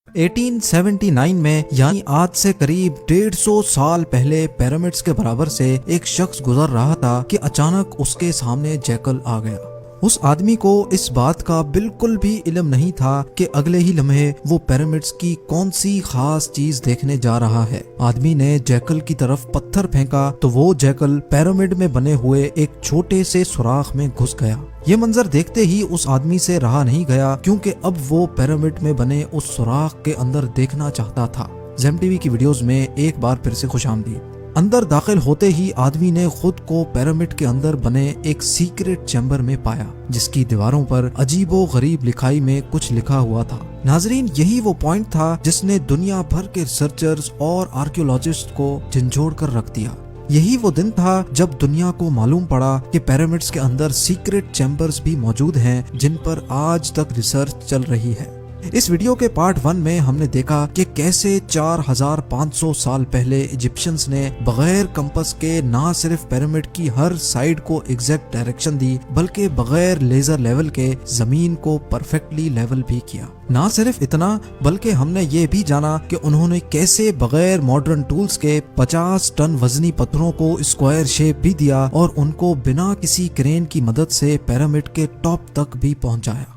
1879 में यानी आज से करीब 150 साल पहले पिरामिड्स के बराबर से एक शख्स गुजर रहा था कि अचानक उसके सामने जैकल आ गया। उस आदमी को इस बात का बिल्कुल भी इल्म नहीं था कि अगले ही लम्हे वो पिरामिड्स की कौन सी खास चीज देखने जा रहा है। आदमी ने जैकल की तरफ पत्थर फेंका तो वो जैकल पिरामिड में बने हुए एक छोटे से सुराख में घुस गया। ये मंजर देखते ही उस आदमी से रहा नहीं गया, क्योंकि अब वो पिरामिड में बने उस सुराख के अंदर देखना चाहता था। ज़ेम टीवी की वीडियोस में एक बार फिर से खुशामदीद। अंदर दाखिल होते ही आदमी ने खुद को पिरामिड के अंदर बने एक सीक्रेट चैम्बर में पाया, जिसकी दीवारों पर अजीबो गरीब लिखाई में कुछ लिखा हुआ था। नाजरीन, यही वो पॉइंट था जिसने दुनिया भर के रिसर्चर्स और आर्कियोलॉजिस्ट को झंझोड़ कर रख दिया। यही वो दिन था जब दुनिया को मालूम पड़ा कि पिरामिड्स के अंदर सीक्रेट चैम्बर्स भी मौजूद हैं, जिन पर आज तक रिसर्च चल रही है। इस वीडियो के पार्ट 1 में हमने देखा कि कैसे 4500 साल पहले इजिप्शियंस ने बगैर कंपस के ना सिर्फ पिरामिड की हर साइड को एग्जैक्ट डायरेक्शन दी, बल्कि बगैर लेजर लेवल के जमीन को परफेक्टली लेवल भी किया। ना सिर्फ इतना, बल्कि हमने ये भी जाना कि उन्होंने कैसे बगैर मॉडर्न टूल्स के 50 टन वजनी पत्थरों को स्क्वायर शेप भी दिया और उनको बिना किसी क्रेन की मदद से पिरामिड के टॉप तक भी पहुंचाया।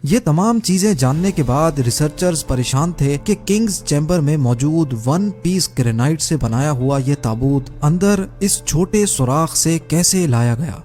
ये तमाम चीजें जानने के बाद रिसर्चर्स परेशान थे कि किंग्स चैम्बर में मौजूद 1 पीस ग्रेनाइट से बनाया हुआ ये ताबूत अंदर इस छोटे सुराख से कैसे लाया गया।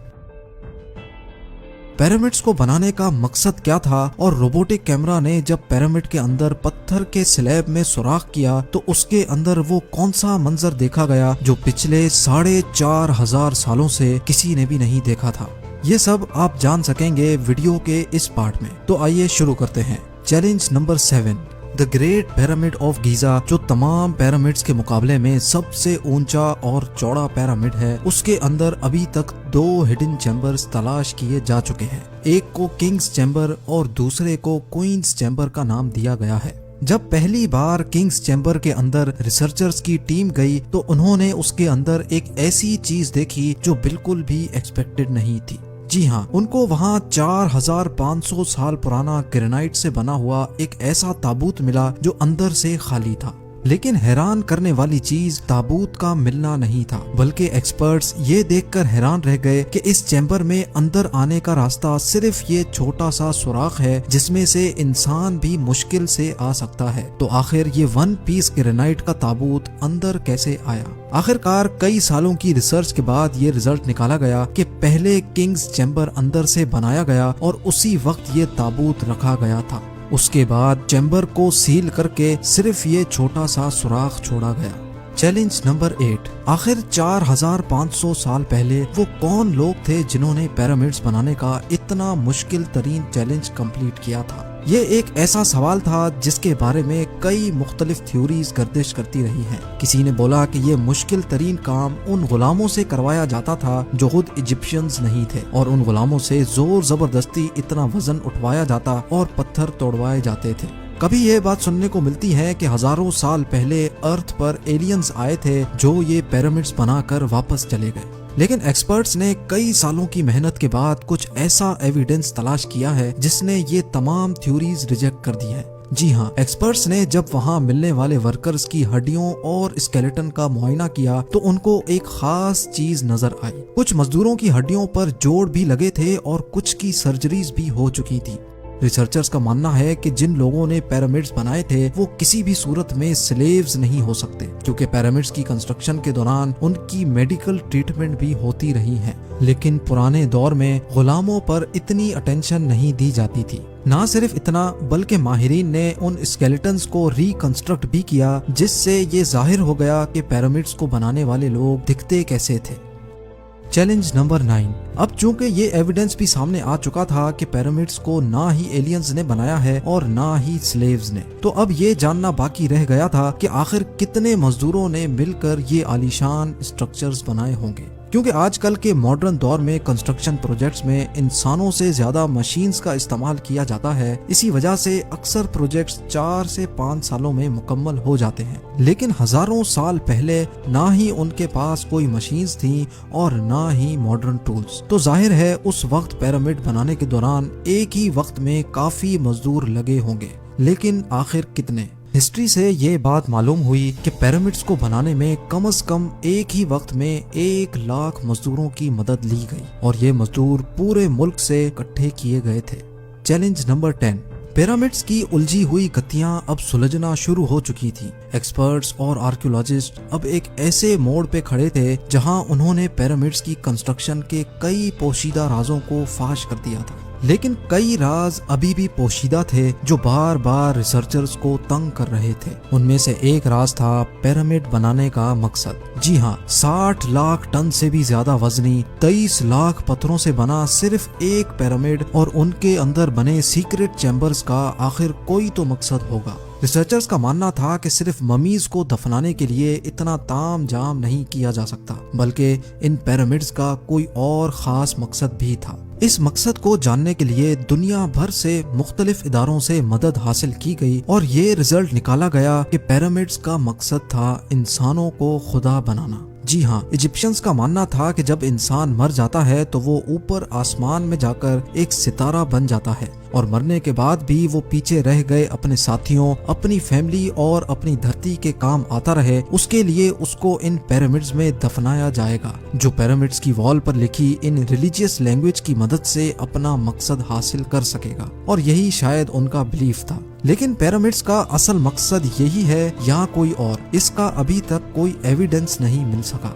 पिरामिड्स को बनाने का मकसद क्या था, और रोबोटिक कैमरा ने जब पिरामिड के अंदर पत्थर के स्लैब में सुराख किया तो उसके अंदर वो कौन सा मंजर देखा गया जो पिछले 4500 सालों से किसी ने भी नहीं देखा था। ये सब आप जान सकेंगे वीडियो के इस पार्ट में। तो आइए शुरू करते हैं। Challenge number 7, the great pyramid of Giza, जो तमाम पिरामिड्स के मुकाबले में सबसे ऊंचा और चौड़ा पिरामिड है। उसके अंदर अभी तक 2 हिडन चैम्बर्स तलाश किए जा चुके हैं। एक को किंग्स चैम्बर और दूसरे को क्वींस चैम्बर का नाम दिया गया है। जब पहली बार किंग्स चैम्बर के अंदर रिसर्चर्स की टीम गई तो उन्होंने उसके अंदर एक ऐसी चीज देखी जो बिल्कुल भी एक्सपेक्टेड नहीं थी। जी हाँ, उनको वहाँ 4500 साल पुराना ग्रेनाइट से बना हुआ एक ऐसा ताबूत मिला जो अंदर से खाली था। लेकिन हैरान करने वाली चीज ताबूत का मिलना नहीं था, बल्कि एक्सपर्ट्स ये देखकर हैरान रह गए कि इस चैम्बर में अंदर आने का रास्ता सिर्फ ये छोटा सा सुराख है जिसमें से इंसान भी मुश्किल से आ सकता है। तो आखिर ये 1 पीस ग्रेनाइट का ताबूत अंदर कैसे आया? आखिरकार कई सालों की रिसर्च के बाद ये रिजल्ट निकाला गया कि पहले किंग्स चैम्बर अंदर से बनाया गया और उसी वक्त ये ताबूत रखा गया था। उसके बाद चैम्बर को सील करके सिर्फ ये छोटा सा सुराख छोड़ा गया। चैलेंज नंबर 8, आखिर 4500 साल पहले वो कौन लोग थे जिन्होंने पिरामिड्स बनाने का इतना मुश्किल तरीन चैलेंज कंप्लीट किया था? ये एक ऐसा सवाल था जिसके बारे में कई मुख्तलिफ थ्योरीज गर्दिश करती रही हैं। किसी ने बोला कि ये मुश्किल तरीन काम उन गुलामों से करवाया जाता था जो खुद इजिप्शियंस नहीं थे, और उन गुलामों से जोर जबरदस्ती इतना वजन उठवाया जाता और पत्थर तोड़वाए जाते थे। कभी ये बात सुनने को मिलती है कि हजारों साल पहले अर्थ पर एलियंस आए थे जो ये पिरामिड्स बनाकर वापस चले गए। लेकिन एक्सपर्ट्स ने कई सालों की मेहनत के बाद कुछ ऐसा एविडेंस तलाश किया है जिसने ये तमाम थ्योरीज रिजेक्ट कर दी है। जी हाँ, एक्सपर्ट्स ने जब वहाँ मिलने वाले वर्कर्स की हड्डियों और स्केलेटन का मुआयना किया तो उनको एक खास चीज नजर आई। कुछ मजदूरों की हड्डियों पर जोड़ भी लगे थे और कुछ की सर्जरीज भी हो चुकी थी। रिसर्चर्स का मानना है कि जिन लोगों ने पिरामिड्स बनाए थे वो किसी भी सूरत में स्लेव्स नहीं हो सकते, क्योंकि पिरामिड्स की कंस्ट्रक्शन के दौरान उनकी मेडिकल ट्रीटमेंट भी होती रही है। लेकिन पुराने दौर में गुलामों पर इतनी अटेंशन नहीं दी जाती थी। ना सिर्फ इतना, बल्कि माहिरीन ने उन स्केलेटन्स को रिकंस्ट्रक्ट भी किया, जिससे ये जाहिर हो गया कि पिरामिड्स को बनाने वाले लोग दिखते कैसे थे। चैलेंज नंबर 9, अब चूंकि ये एविडेंस भी सामने आ चुका था कि पिरामिड्स को ना ही एलियंस ने बनाया है और ना ही स्लेव्स ने, तो अब ये जानना बाकी रह गया था कि आखिर कितने मजदूरों ने मिलकर ये आलीशान स्ट्रक्चर्स बनाए होंगे। क्योंकि आजकल के मॉडर्न दौर में कंस्ट्रक्शन प्रोजेक्ट्स में इंसानों से ज्यादा मशीन्स का इस्तेमाल किया जाता है। इसी वजह से अक्सर प्रोजेक्ट्स 4 से 5 सालों में मुकम्मल हो जाते हैं। लेकिन हजारों साल पहले ना ही उनके पास कोई मशीन्स थी और ना ही मॉडर्न टूल्स, तो जाहिर है उस वक्त पिरामिड बनाने के दौरान एक ही वक्त में काफी मजदूर लगे होंगे। लेकिन आखिर कितने? ہسٹری سے یہ بات معلوم ہوئی کہ پیرامڈس کو بنانے میں کم از کم ایک ہی وقت میں 1,00,000 مزدوروں کی مدد لی گئی اور یہ مزدور پورے ملک سے اکٹھے کیے گئے تھے۔ چیلنج نمبر 10، پیرامڈس کی الجھی ہوئی گتیاں اب سلجھنا شروع ہو چکی تھی۔ ایکسپرٹس اور آرکیولوجسٹ اب ایک ایسے موڑ پہ کھڑے تھے جہاں انہوں نے پیرامڈس کی کنسٹرکشن کے کئی پوشیدہ رازوں کو فاش کر دیا تھا، لیکن کئی راز ابھی بھی پوشیدہ تھے جو بار بار ریسرچرز کو تنگ کر رہے تھے۔ ان میں سے ایک راز تھا پیرامڈ بنانے کا مقصد۔ جی ہاں، 60 لاکھ ٹن سے بھی زیادہ وزنی 23 لاکھ پتھروں سے بنا صرف ایک پیرامڈ اور ان کے اندر بنے سیکرٹ چیمبرز کا آخر کوئی تو مقصد ہوگا۔ ریسرچرز کا ماننا تھا کہ صرف ممیز کو دفنانے کے لیے اتنا تام جام نہیں کیا جا سکتا، بلکہ ان پیرامڈز کا کوئی اور خاص مقصد بھی تھا۔ اس مقصد کو جاننے کے لیے دنیا بھر سے مختلف اداروں سے مدد حاصل کی گئی اور یہ رزلٹ نکالا گیا کہ پیرامڈز کا مقصد تھا انسانوں کو خدا بنانا۔ جی ہاں، ایجپشنز کا ماننا تھا کہ جب انسان مر جاتا ہے تو وہ اوپر آسمان میں جا کر ایک ستارہ بن جاتا ہے اور مرنے کے بعد بھی وہ پیچھے رہ گئے اپنے ساتھیوں، اپنی فیملی اور اپنی دھرتی کے کام آتا رہے، اس کے لیے اس کو ان پیرامڈز میں دفنایا جائے گا، جو پیرامڈز کی وال پر لکھی ان ریلیجیس لینگویج کی مدد سے اپنا مقصد حاصل کر سکے گا، اور یہی شاید ان کا بلیف تھا۔ لیکن پیرامڈز کا اصل مقصد یہی ہے یا کوئی اور، اس کا ابھی تک کوئی ایویڈنس نہیں مل سکا۔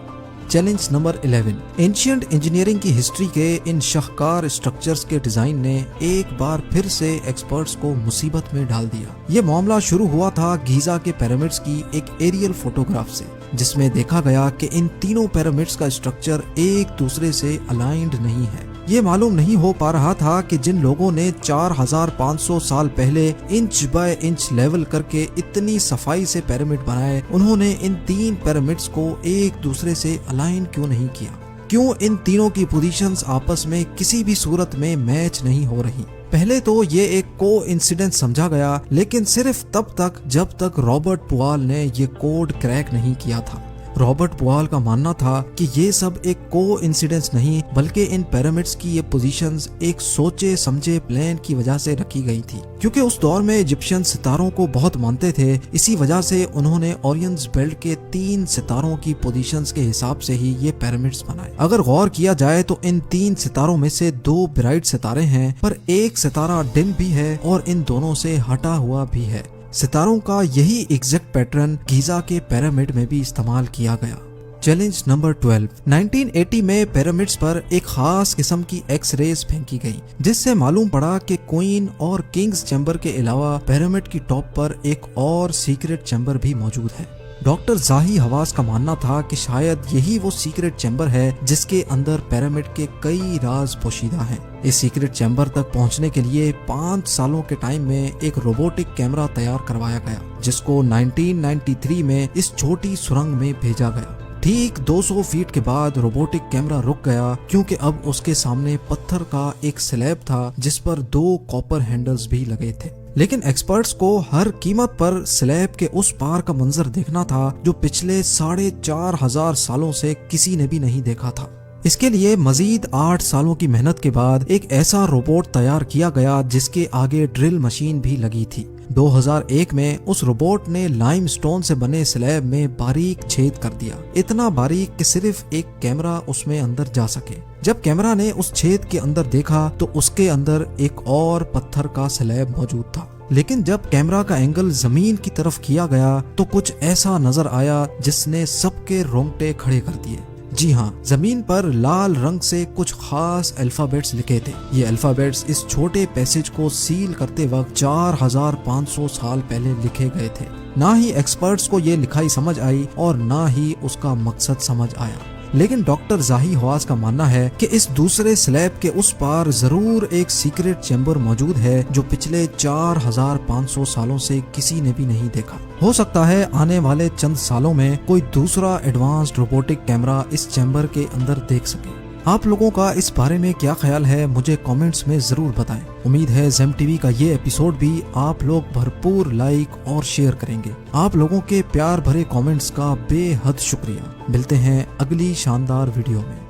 چیلنج نمبر 11، اینشینٹ انجینئرنگ کی ہسٹری کے ان شاہکار اسٹرکچرز کے ڈیزائن نے ایک بار پھر سے ایکسپرٹس کو مصیبت میں ڈال دیا۔ یہ معاملہ شروع ہوا تھا گیزا کے پیرامڈز کی ایک ایریل فوٹوگراف سے، جس میں دیکھا گیا کہ ان تینوں پیرامڈز کا اسٹرکچر ایک دوسرے سے الائنڈ نہیں ہے۔ یہ معلوم نہیں ہو پا رہا تھا کہ جن لوگوں نے 4500 سال پہلے انچ بائی انچ لیول کر کے اتنی صفائی سے پیرامڈ بنائے، انہوں نے ان 3 پیرامڈز کو ایک دوسرے سے الائن کیوں نہیں کیا؟ کیوں ان تینوں کی پوزیشنز آپس میں کسی بھی صورت میں میچ نہیں ہو رہی؟ پہلے تو یہ ایک کو انسیڈنس سمجھا گیا، لیکن صرف تب تک جب تک رابرٹ پوال نے یہ کوڈ کریک نہیں کیا تھا۔ رابرٹ پوال کا ماننا تھا کہ یہ سب ایک کو انسیڈنس نہیں، بلکہ ان پیرامڈز کی یہ پوزیشنز ایک سوچے سمجھے پلان کی وجہ سے رکھی گئی تھی، کیونکہ اس دور میں ایجپشین ستاروں کو بہت مانتے تھے۔ اسی وجہ سے انہوں نے اورینز بیلٹ کے 3 ستاروں کی پوزیشنز کے حساب سے ہی یہ پیرامڈز بنائے۔ اگر غور کیا جائے تو ان 3 ستاروں میں سے 2 برائٹ ستارے ہیں، پر ایک ستارہ ڈم بھی ہے اور ان دونوں سے ہٹا ہوا بھی ہے۔ ستاروں کا یہی ایگزیکٹ پیٹرن گیزا کے پیرامڈ میں بھی استعمال کیا گیا۔ چیلنج نمبر 12، 1980 میں پیرامڈز پر ایک خاص قسم کی ایکس ریز پھینکی گئی، جس سے معلوم پڑا کہ کوئن اور کنگز چیمبر کے علاوہ پیرامڈ کی ٹاپ پر ایک اور سیکرٹ چیمبر بھی موجود ہے۔ ڈاکٹر زاہی حواس کا ماننا تھا کہ شاید یہی وہ سیکرٹ چیمبر ہے جس کے اندر پیرامڈ کے کئی راز پوشیدہ ہیں۔ اس سیکرٹ چیمبر تک پہنچنے کے لیے 5 سالوں کے ٹائم میں ایک روبوٹک کیمرہ تیار کروایا گیا، جس کو 1993 میں اس چھوٹی سرنگ میں بھیجا گیا۔ ٹھیک 200 فیٹ کے بعد روبوٹک کیمرہ رک گیا، کیونکہ اب اس کے سامنے پتھر کا ایک سلیب تھا جس پر 2 کاپر ہینڈلز بھی لگے تھے۔ لیکن ایکسپرٹس کو ہر قیمت پر سلیب کے اس پار کا منظر دیکھنا تھا جو پچھلے 4500 سالوں سے کسی نے بھی نہیں دیکھا تھا۔ اس کے لیے مزید 8 سالوں کی محنت کے بعد ایک ایسا روبوٹ تیار کیا گیا جس کے آگے ڈرل مشین بھی لگی تھی۔ 2001 میں اس روبوٹ نے لائم سٹون سے بنے سلیب میں باریک چھید کر دیا، اتنا باریک کہ صرف ایک کیمرہ اس میں اندر جا سکے۔ جب کیمرہ نے اس چھید کے اندر دیکھا تو اس کے اندر ایک اور پتھر کا سلیب موجود تھا، لیکن جب کیمرہ کا اینگل زمین کی طرف کیا گیا تو کچھ ایسا نظر آیا جس نے سب کے رونگٹے کھڑے کر دیے۔ جی ہاں، زمین پر لال رنگ سے کچھ خاص الفابیٹس لکھے تھے۔ یہ الفابیٹس اس چھوٹے پیسج کو سیل کرتے وقت 4500 سال پہلے لکھے گئے تھے۔ نہ ہی ایکسپرٹس کو یہ لکھائی سمجھ آئی اور نہ ہی اس کا مقصد سمجھ آیا، لیکن ڈاکٹر زاہی حواس کا ماننا ہے کہ اس دوسرے سلیب کے اس پار ضرور ایک سیکرٹ چیمبر موجود ہے جو پچھلے 4500 سالوں سے کسی نے بھی نہیں دیکھا۔ ہو سکتا ہے آنے والے چند سالوں میں کوئی دوسرا ایڈوانسڈ روبوٹک کیمرہ اس چیمبر کے اندر دیکھ سکے۔ آپ لوگوں کا اس بارے میں کیا خیال ہے مجھے کامنٹس میں ضرور بتائیں۔ امید ہے زیم ٹی وی کا یہ ایپیسوڈ بھی آپ لوگ بھرپور لائک اور شیئر کریں گے۔ آپ لوگوں کے پیار بھرے کامنٹس کا بے حد شکریہ۔ ملتے ہیں اگلی شاندار ویڈیو میں۔